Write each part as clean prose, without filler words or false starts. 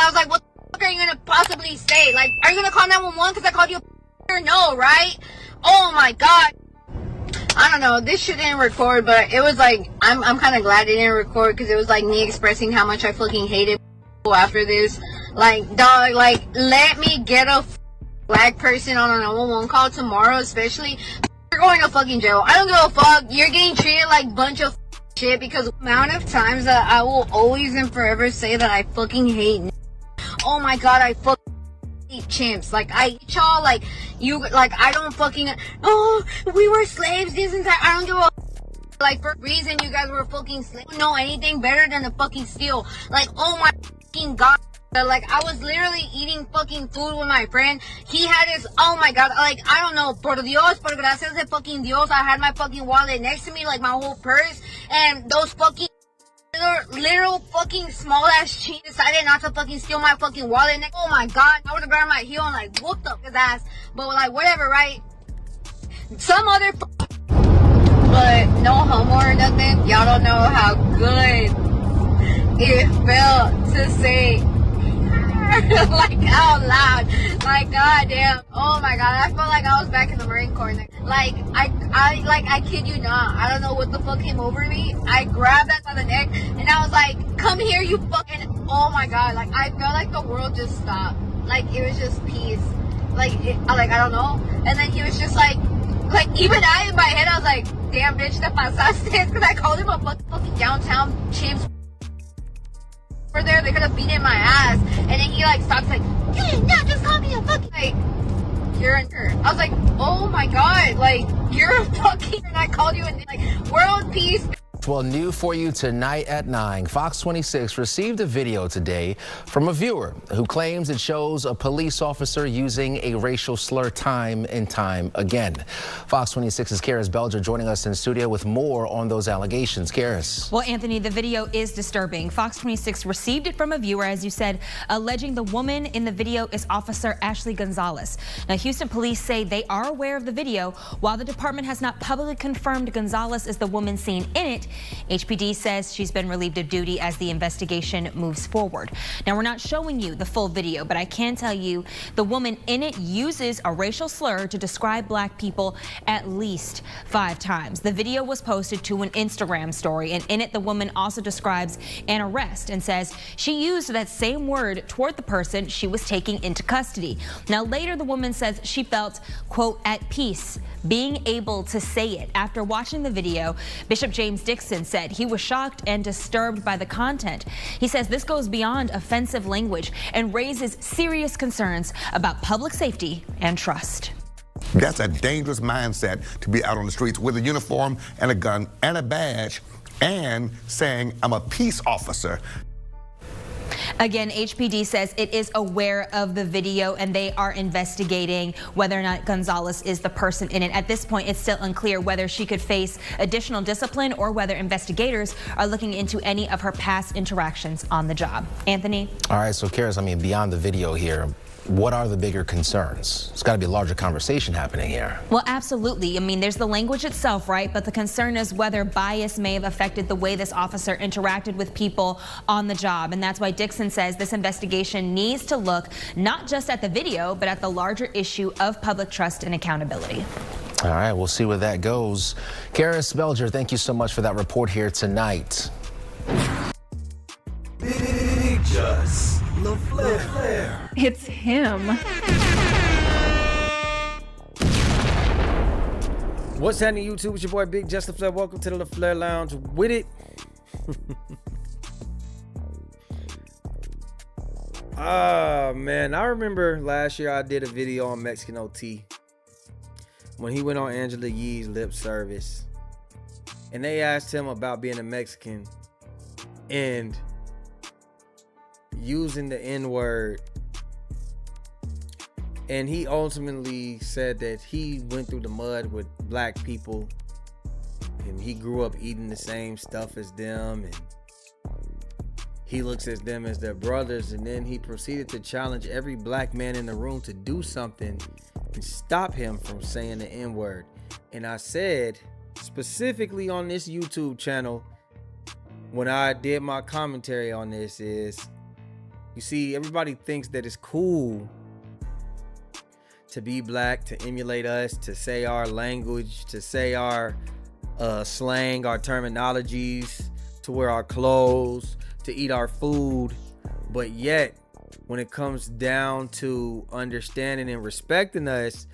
I was like, what the fuck are you gonna possibly say? Like, are you gonna call 911 because I called you a or no, right? Oh my god. I don't know, this shit didn't record, but it was like, I'm kind of glad it didn't record, because it was like me expressing how much I fucking hated after this. Like, dog, like, let me get a black person on a 911 call tomorrow, especially. You're going to fucking jail. I don't give a fuck. You're getting treated like a bunch of shit, because the amount of times that I will always and forever say that I fucking hate. Oh my god, I fucking hate chimps. Like, I hate y'all. Like, you, like, I don't fucking, oh, we were slaves this entire, I don't give a like, for a reason you guys were fucking slaves. You don't know anything better than to fucking steal. Like, oh my fucking god. Like, I was literally eating fucking food with my friend. He had his, oh my god, like, I don't know, por Dios, por gracias de fucking Dios, I had my fucking wallet next to me, like, my whole purse, and those fucking literal fucking small ass cheat decided not to fucking steal my fucking wallet. Oh my god, I would have grabbed my heel and like whooped up his ass, but like, whatever, right? Some other but no homo or nothing. Y'all don't know how good it felt to say like out loud, like goddamn, oh my god, I felt like I was back in the Marine Corps. Like, I kid you not, I don't know what the fuck came over me. I grabbed that by the neck and I was like, come here, you fucking, oh my god, like, I felt like the world just stopped. Like, it was just peace. Like, like, I don't know. And then he was just like even I, in my head, I was like, damn bitch, te pasaste, because I called him a fucking downtown chimps there. They could have beaten my ass. And then he like stops like, you did not just call me a fucking, like, you're in her. I was like, oh my god, like, you're a fucking, and I called you and like, world peace. Well, new for you tonight at 9. Fox 26 received a video today from a viewer who claims it shows a police officer using a racial slur time and time again. Fox 26's Cashapp-BigJusLaFlare joining us in studio with more on those allegations. Cashapp. Well, Anthony, the video is disturbing. Fox 26 received it from a viewer, as you said, alleging the woman in the video is Officer Ashley Gonzalez. Now, Houston police say they are aware of the video. While the department has not publicly confirmed Gonzalez is the woman seen in it, HPD says she's been relieved of duty as the investigation moves forward. Now, we're not showing you the full video, but I can tell you the woman in it uses a racial slur to describe black people at least 5 times. The video was posted to an Instagram story, and in it the woman also describes an arrest and says she used that same word toward the person she was taking into custody. Now, later the woman says she felt, quote, at peace being able to say it. After watching the video, Bishop James Dixon said he was shocked and disturbed by the content. He says this goes beyond offensive language and raises serious concerns about public safety and trust. That's a dangerous mindset, to be out on the streets with a uniform and a gun and a badge and saying, I'm a peace officer. Again, HPD says it is aware of the video and they are investigating whether or not Gonzalez is the person in it. At this point, it's still unclear whether she could face additional discipline or whether investigators are looking into any of her past interactions on the job. Anthony? All right, so Cashapp, I mean, beyond the video here, what are the bigger concerns? It's got to be a larger conversation happening here. Well, absolutely. I mean, there's the language itself, right? But the concern is whether bias may have affected the way this officer interacted with people on the job. And that's why Dixon says this investigation needs to look not just at the video, but at the larger issue of public trust and accountability. All right, we'll see where that goes. Cashapp-BigJusLaFlare, thank you so much for that report here tonight. LaFlare. It's him. What's happening, YouTube? It's your boy Big-Just-LaFlare. Welcome to the LaFlare Lounge. With it. Man, I remember last year I did a video on Mexican OT when he went on Angela Yee's lip service, and they asked him about being a Mexican and using the N-word, and he ultimately said that he went through the mud with black people and he grew up eating the same stuff as them and he looks at them as their brothers. And then he proceeded to challenge every black man in the room to do something and stop him from saying the N-word. And I said specifically on this YouTube channel when I did my commentary on this is, You see, everybody thinks that it's cool to be black, to emulate us, to say our language, to say our slang, our terminologies, to wear our clothes, to eat our food. But yet, when it comes down to understanding and respecting us,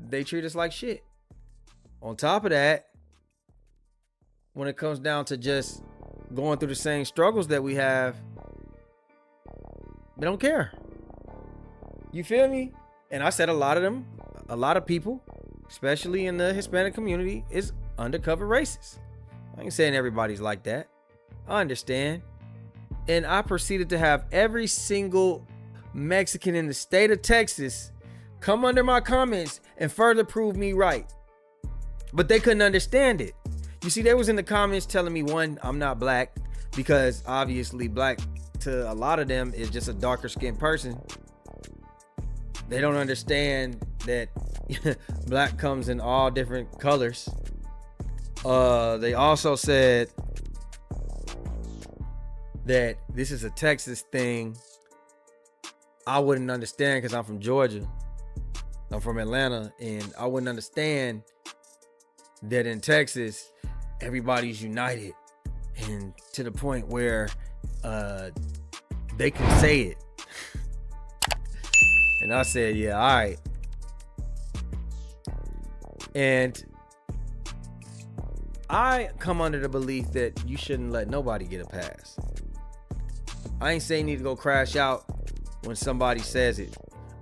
they treat us like shit. On top of that, when it comes down to just going through the same struggles that we have, they don't care. You feel me? And I said a lot of people, especially in the Hispanic community, is undercover racist. I ain't saying everybody's like that. I understand. And I proceeded to have every single Mexican in the state of Texas come under my comments and further prove me right. But they couldn't understand it. You see, they was in the comments telling me, one, I'm not black, because obviously black to a lot of them is just a darker skinned person. They don't understand that black comes in all different colors. They also said that this is a Texas thing. I wouldn't understand because I'm from Georgia. I'm from Atlanta, and I wouldn't understand that in Texas, everybody's united, and to the point where they can say it. And I said, yeah, all right. And I come under the belief that you shouldn't let nobody get a pass. I ain't saying you need to go crash out when somebody says it,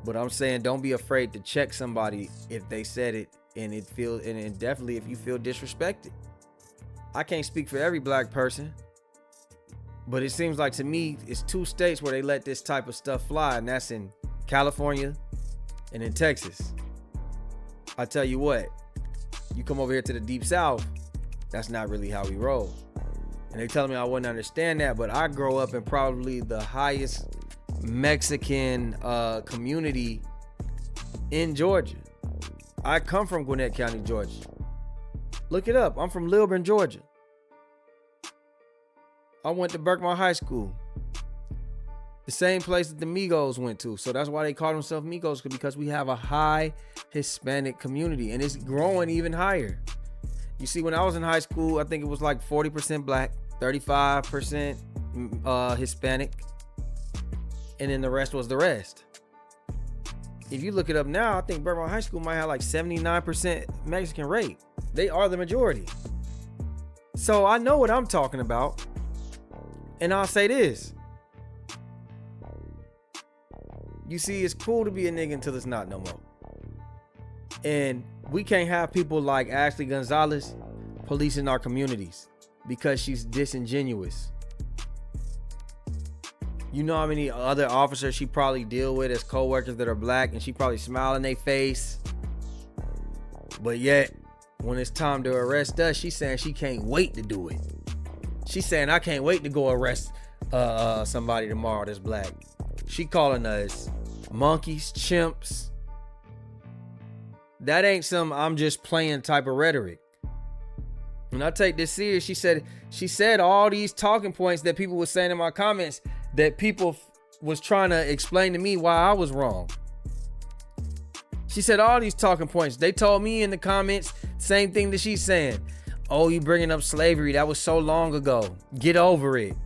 but I'm saying don't be afraid to check somebody if they said it and definitely if you feel disrespected. I can't speak for every black person, but it seems like to me it's 2 states where they let this type of stuff fly, and that's in California and in Texas. I tell you what, you come over here to the deep south, that's not really how we roll. And they tell me I wouldn't understand that, but I grow up in probably the highest Mexican community in Georgia. I come from Gwinnett County, Georgia. Look it up. I'm from Lilburn, Georgia. I went to Berkmar High School, the same place that the Migos went to. So that's why they call themselves Migos, because we have a high Hispanic community, and it's growing even higher. You see, when I was in high school, I think it was like 40% black, 35% Hispanic, and then the rest was the rest. If you look it up now, I think Berkmar High School might have like 79% Mexican rate. They are the majority. So I know what I'm talking about. And I'll say this. You see, it's cool to be a nigga until it's not no more. And we can't have people like Ashley Gonzalez policing our communities because she's disingenuous. You know how many other officers she probably deal with as co-workers that are black, and she probably smile in their face. But yet, when it's time to arrest us, she's saying she can't wait to do it. She's saying, I can't wait to go arrest somebody tomorrow that's black. She calling us monkeys, chimps. That ain't some I'm just playing type of rhetoric. When I take this serious, she said all these talking points that people were saying in my comments that people was trying to explain to me why I was wrong. She said all these talking points. They told me in the comments, same thing that she's saying. Oh, you bringing up slavery. That was so long ago. Get over it.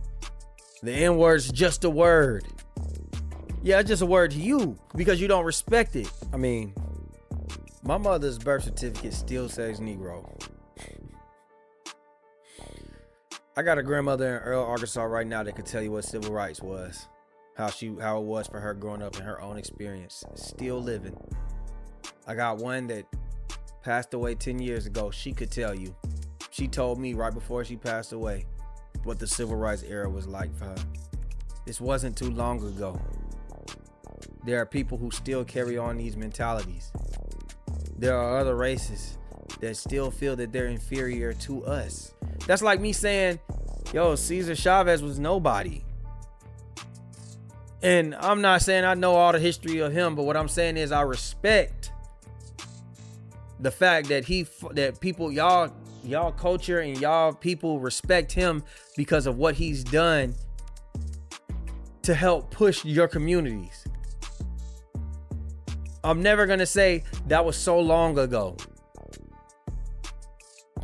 The N-word's just a word. Yeah, it's just a word to you because you don't respect it. I mean, my mother's birth certificate still says Negro. I got a grandmother in Earl, Arkansas right now that could tell you what civil rights was. How it was for her growing up in her own experience. Still living. I got one that passed away 10 years ago. She could tell you. She told me right before she passed away what the civil rights era was like for her. This wasn't too long ago. There are people who still carry on these mentalities. There are other races that still feel that they're inferior to us. That's like me saying, yo, Cesar Chavez was nobody. And I'm not saying I know all the history of him, but what I'm saying is I respect the fact that people, y'all culture and y'all people respect him because of what he's done to help push your communities. I'm never gonna say that was so long ago,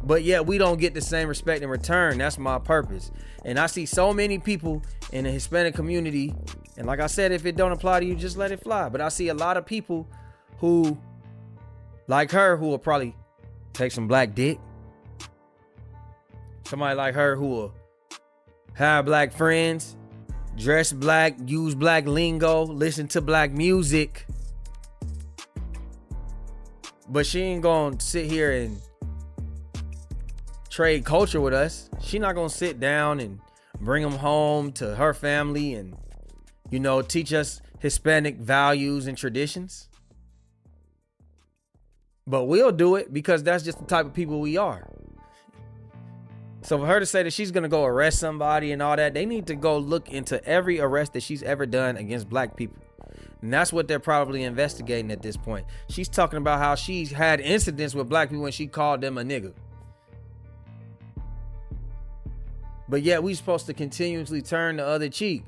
but yet we don't get the same respect in return. That's my purpose. And I see so many people in the Hispanic community, and like I said, if it don't apply to you, just let it fly. But I see a lot of people who, like her, who will probably take some black dick. Somebody like her who will have black friends, dress black, use black lingo, listen to black music. But she ain't gonna sit here and trade culture with us. She not gonna sit down and bring them home to her family and, you know, teach us Hispanic values and traditions. But we'll do it because that's just the type of people we are. So for her to say that she's gonna go arrest somebody and all that, they need to go look into every arrest that she's ever done against black people. And that's what they're probably investigating at this point. She's talking about how she's had incidents with black people when she called them a nigga. But yet we supposed to continuously turn the other cheek.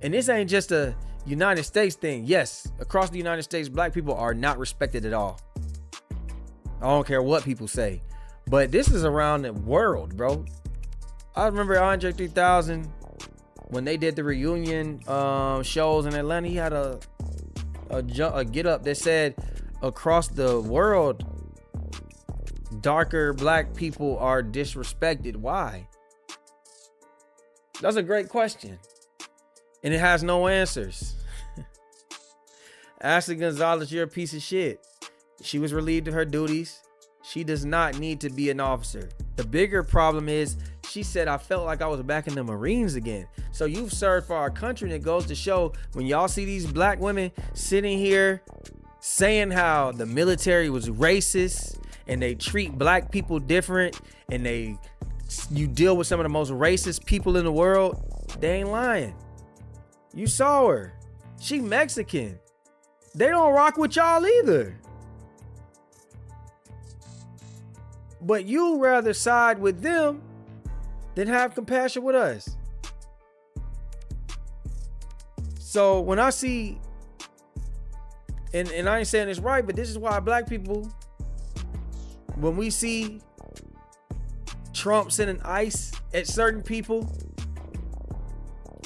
And this ain't just a United States thing. Yes, across the United States, black people are not respected at all. I don't care what people say. But this is around the world, bro. I remember Andre 3000, when they did the reunion shows in Atlanta, he had a get up that said across the world, darker black people are disrespected. Why? That's a great question. And it has no answers. Ashley Gonzalez, you're a piece of shit. She was relieved of her duties. She does not need to be an officer. The bigger problem is she said, I felt like I was back in the Marines again. So you've served for our country, and it goes to show when y'all see these black women sitting here saying how the military was racist and they treat black people different and you deal with some of the most racist people in the world, they ain't lying. You saw her. She Mexican. They don't rock with y'all either. But you rather side with them than have compassion with us. So when I see, and I ain't saying this right, but this is why black people, when we see Trump sending ICE at certain people,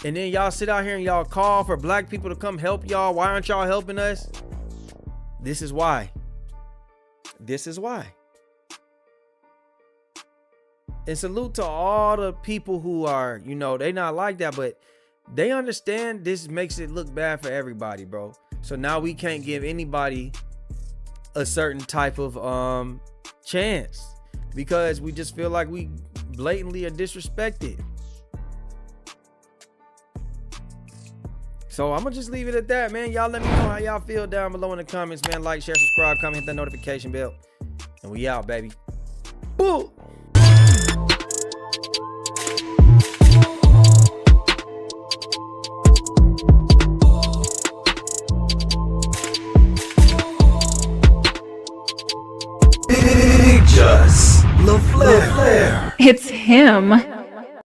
and then y'all sit out here and y'all call for black people to come help y'all, why aren't y'all helping us? This is why. This is why. And salute to all the people who are, you know, they not like that, but they understand this makes it look bad for everybody, bro. So now we can't give anybody a certain type of chance because we just feel like we blatantly are disrespected. So I'm gonna just leave it at that, man. Y'all let me know how y'all feel down below in the comments, man. Like, share, subscribe, comment, hit that notification bell. And we out, baby. Boo! Just LaFlare. It's him.